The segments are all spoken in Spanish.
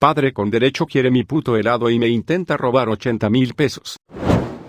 Padre con derecho quiere mi puto helado y me intenta robar 80,000 pesos.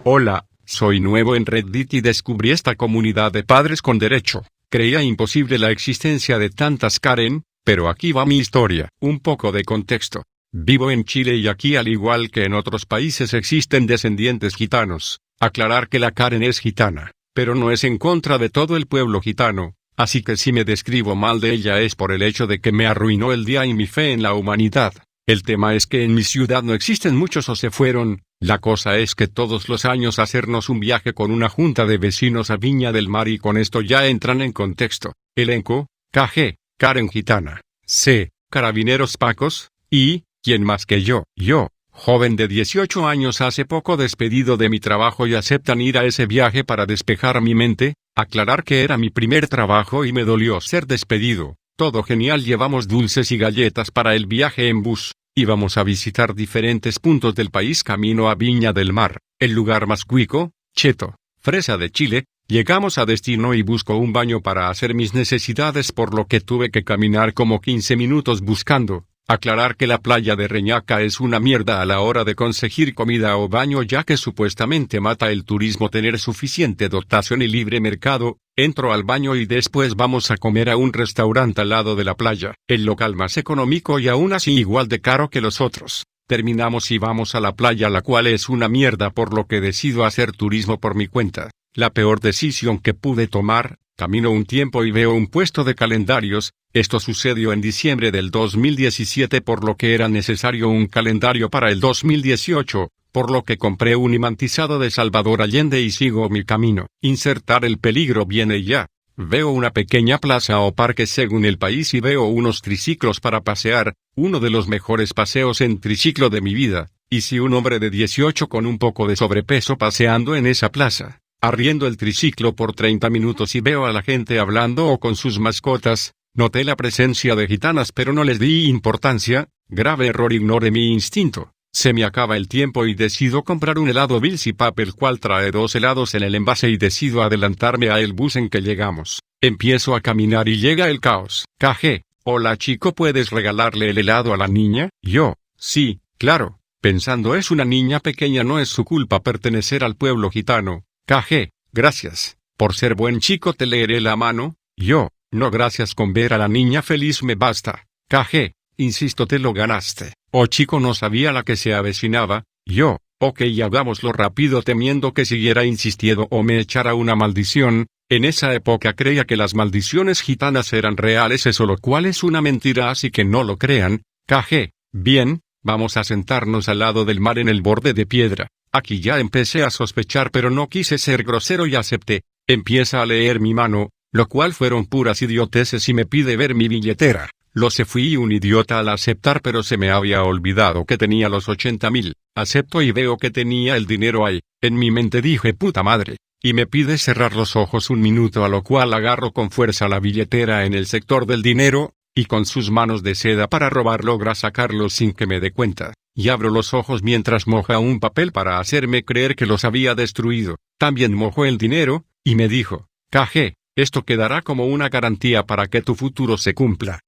Hola, soy nuevo en Reddit y descubrí esta comunidad de padres con derecho. Creía imposible la existencia de tantas Karen, pero aquí va mi historia. Un poco de contexto. Vivo en Chile y aquí, al igual que en otros países, existen descendientes gitanos. Aclarar que la Karen es gitana, pero no es en contra de todo el pueblo gitano, así que si me describo mal de ella es por el hecho de que me arruinó el día y mi fe en la humanidad. El tema es que en mi ciudad no existen muchos o se fueron. La cosa es que todos los años hacernos un viaje con una junta de vecinos a Viña del Mar y con esto ya entran en contexto. Elenco: KG, Karen gitana. C, carabineros pacos. Y, ¿quién más que yo? Yo, joven de 18 años hace poco despedido de mi trabajo y aceptan ir a ese viaje para despejar mi mente. Aclarar que era mi primer trabajo y me dolió ser despedido. Todo genial, llevamos dulces y galletas para el viaje en bus. Íbamos a visitar diferentes puntos del país camino a Viña del Mar, el lugar más cuico, cheto, fresa de Chile. Llegamos a destino y busco un baño para hacer mis necesidades, por lo que tuve que caminar como 15 minutos buscando. Aclarar que la playa de Reñaca es una mierda a la hora de conseguir comida o baño, ya que supuestamente mata el turismo tener suficiente dotación y libre mercado. Entro al baño y después vamos a comer a un restaurante al lado de la playa, el local más económico y aún así igual de caro que los otros. Terminamos y vamos a la playa, la cual es una mierda, por lo que decido hacer turismo por mi cuenta. La peor decisión que pude tomar. Camino un tiempo y veo un puesto de calendarios. Esto sucedió en diciembre del 2017, por lo que era necesario un calendario para el 2018, por lo que compré un imantizado de Salvador Allende y sigo mi camino. Insertar el peligro viene ya. Veo una pequeña plaza o parque según el país y veo unos triciclos para pasear, uno de los mejores paseos en triciclo de mi vida. Y si un hombre de 18 con un poco de sobrepeso paseando en esa plaza. Arriendo el triciclo por 30 minutos y veo a la gente hablando o con sus mascotas. Noté la presencia de gitanas pero no les di importancia. Grave error, ignoré mi instinto. Se me acaba el tiempo y decido comprar un helado Bilsy Pap, el cual trae 2 helados en el envase, y decido adelantarme a el bus en que llegamos. Empiezo a caminar y llega el caos. KG, hola chico, ¿puedes regalarle el helado a la niña? Yo, sí, claro. Pensando, es una niña pequeña, no es su culpa pertenecer al pueblo gitano. KG, gracias. Por ser buen chico te leeré la mano. Yo, no gracias, con ver a la niña feliz me basta. KG, insisto, te lo ganaste. Oh chico, no sabía la que se avecinaba. Yo, ok, hagámoslo rápido, temiendo que siguiera insistiendo o me echara una maldición. En esa época creía que las maldiciones gitanas eran reales, eso lo cual es una mentira, así que no lo crean. KG, bien, vamos a sentarnos al lado del mar en el borde de piedra. Aquí ya empecé a sospechar, pero no quise ser grosero y acepté. Empieza a leer mi mano, lo cual fueron puras idioteces, y me pide ver mi billetera. Lo sé, fui un idiota al aceptar, pero se me había olvidado que tenía los 80,000. Acepto y veo que tenía el dinero ahí. En mi mente dije, puta madre. Y me pide cerrar los ojos un minuto, a lo cual agarro con fuerza la billetera en el sector del dinero, y con sus manos de seda para robar logra sacarlo sin que me dé cuenta. Y abro los ojos mientras moja un papel para hacerme creer que los había destruido. También mojó el dinero, y me dijo, KG, esto quedará como una garantía para que tu futuro se cumpla.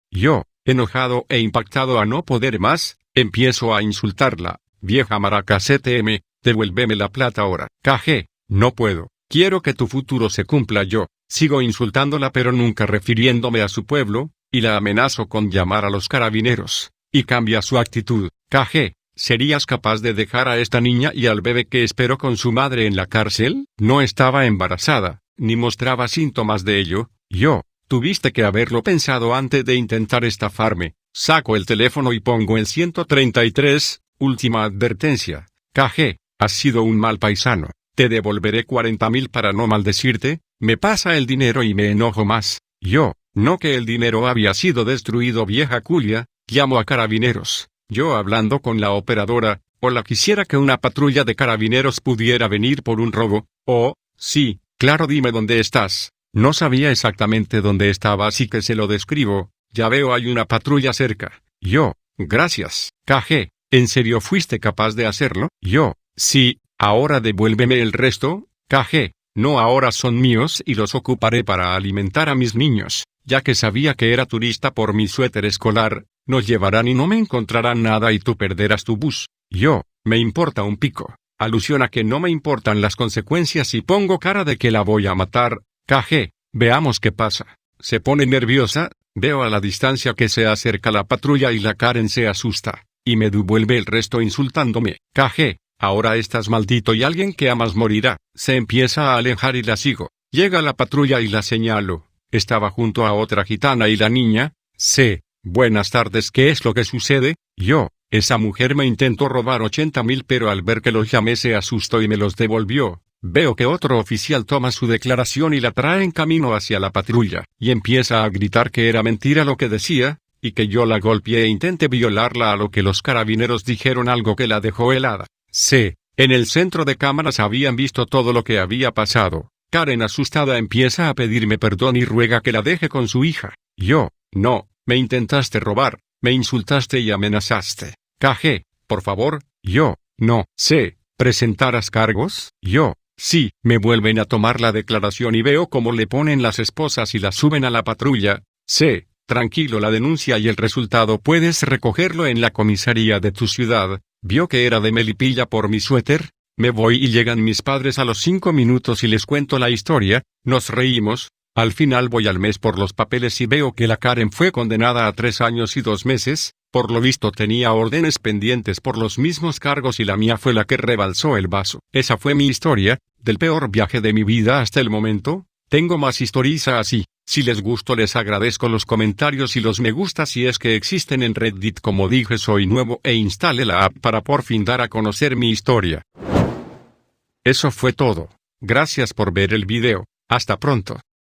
Yo, enojado e impactado a no poder más, empiezo a insultarla. Vieja maraca CTM, devuélveme la plata ahora. KG, no puedo. Quiero que tu futuro se cumpla. Yo, sigo insultándola pero nunca refiriéndome a su pueblo, y la amenazo con llamar a los carabineros. Y cambia su actitud. KG, ¿serías capaz de dejar a esta niña y al bebé que espero con su madre en la cárcel? No estaba embarazada, ni mostraba síntomas de ello. Yo, tuviste que haberlo pensado antes de intentar estafarme. Saco el teléfono y pongo el 133, última advertencia. KG, has sido un mal paisano. Te devolveré 40,000 para no maldecirte. Me pasa el dinero y me enojo más. Yo, no que el dinero había sido destruido, vieja culia. Llamo a carabineros. Yo hablando con la operadora, hola, quisiera que una patrulla de carabineros pudiera venir por un robo. Oh, sí, claro, dime dónde estás. No sabía exactamente dónde estaba, así que se lo describo. Ya veo, hay una patrulla cerca. Yo, gracias. KG, ¿en serio fuiste capaz de hacerlo? Yo, sí, ahora devuélveme el resto. KG, no, ahora son míos y los ocuparé para alimentar a mis niños, ya que sabía que era turista por mi suéter escolar. Nos llevarán y no me encontrarán nada y tú perderás tu bus. Yo, me importa un pico. Alusión a que no me importan las consecuencias y pongo cara de que la voy a matar. KG, veamos qué pasa. Se pone nerviosa, veo a la distancia que se acerca la patrulla y la Karen se asusta, y me devuelve el resto insultándome. KG, ahora estás maldito y alguien que amas morirá. Se empieza a alejar y la sigo. Llega la patrulla y la señalo. Estaba junto a otra gitana y la niña. Buenas tardes, ¿qué es lo que sucede? Yo, esa mujer me intentó robar 80,000 pero al ver que los llamé se asustó y me los devolvió. Veo que otro oficial toma su declaración y la trae en camino hacia la patrulla, y empieza a gritar que era mentira lo que decía, y que yo la golpeé e intenté violarla, a lo que los carabineros dijeron algo que la dejó helada. En el centro de cámaras habían visto todo lo que había pasado. Karen asustada empieza a pedirme perdón y ruega que la deje con su hija. Yo, no, me intentaste robar, me insultaste y amenazaste. KG, por favor. Yo, no. ¿Presentarás cargos? Yo, sí. Me vuelven a tomar la declaración y veo cómo le ponen las esposas y la suben a la patrulla. Tranquilo, la denuncia y el resultado puedes recogerlo en la comisaría de tu ciudad. ¿Vio que era de Melipilla por mi suéter? Me voy y llegan mis padres a los 5 minutos y les cuento la historia, nos reímos. Al final voy al mes por los papeles y veo que la Karen fue condenada a 3 años y 2 meses, por lo visto tenía órdenes pendientes por los mismos cargos y la mía fue la que rebalsó el vaso. Esa fue mi historia, del peor viaje de mi vida hasta el momento. Tengo más historias así. Si les gustó les agradezco los comentarios y los me gusta si es que existen en Reddit. Como dije, soy nuevo e instalé la app para por fin dar a conocer mi historia. Eso fue todo. Gracias por ver el video. Hasta pronto.